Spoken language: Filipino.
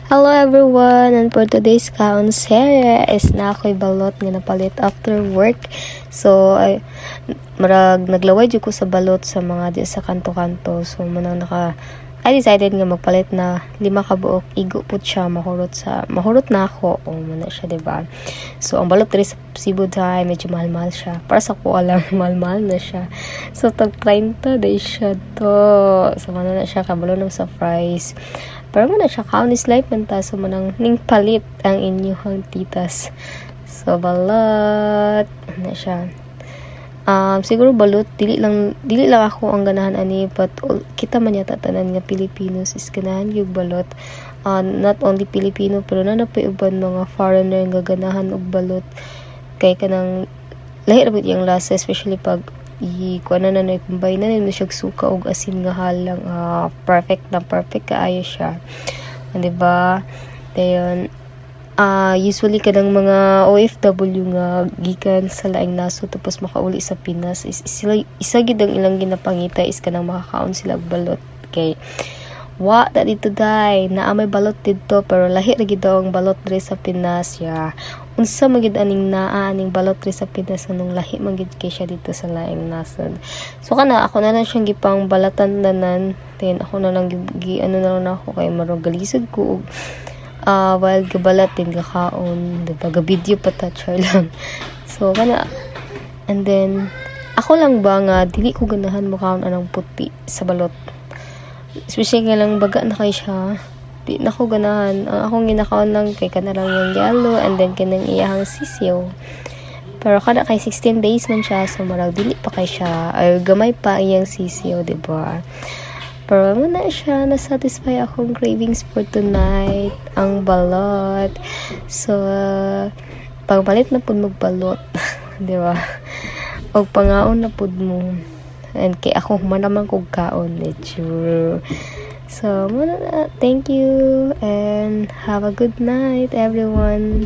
Hello everyone, and for today's kaon Sarah is na ako'y balot nga napalit after work. So ay naglaway jud ko sa balot sa mga di sa kanto-kanto. So manang I decided nga magpalit na 5 ka buok igo pud siya mahurot na ako o muna siya, diba? So ang balot diri sa Cebu dai medyo mahal-mahal siya. Para sa ko alam mahal-mahal na siya. So tag 30 day siya to. So na siya kabalo ng sa fries. Pero man na siya kaon is life man ta, so manang ning palit ang inyong titas. So balot na siya. Siguro balot dili lang ako ang ganahan ani, but kita man yata tanan nga Pilipinos is ganahan yung balot. Not only Filipino pero nanapay uban mga foreigner nga ganahan og balot kay kanang lahi ra bit yung lasa, especially pag kuana na combine na nimo siya suka og asin nga halang. Perfect kaayo siya, diba? Dayon usually kadang mga OFW nga gikan sa laing nasod tapos makauli sa Pinas is isa gid ang ilang ginapangita is kanang makakaon sila og balot kay dito dai na may balot dito pero lahi ra gid ang balot diri sa Pinas ya. Unsa man gid aning aning balot diri sa Pinas anong lahi man gid kay siya dito sa laing nasod. So ako na lang siyang gipang balatan nanan, then ako na lang na lang ako kay marong galisod ko while gabalat din gakaon, diba? Ga-video pa toucher lang. So and then ako lang ba nga dili ko ganahan mo kaon anang puti sa balot. Especially nga lang baga na kay siya. Di na ko ganahan. Ang akong ginakaon lang kay kana lang yung yellow and then kanang iyahang sisiyo. Pero kada kay 16 days man siya, so marag dili pa kay siya or gamay pa iyang sisiyo, diba? Pero muna siya, na-satisfy akong cravings for tonight, ang balot. So, pagpalit na po magbalot, di ba? O pangaon na po mo. And kay ako naman kong kaon, true. So, muna na. Thank you and have a good night, everyone.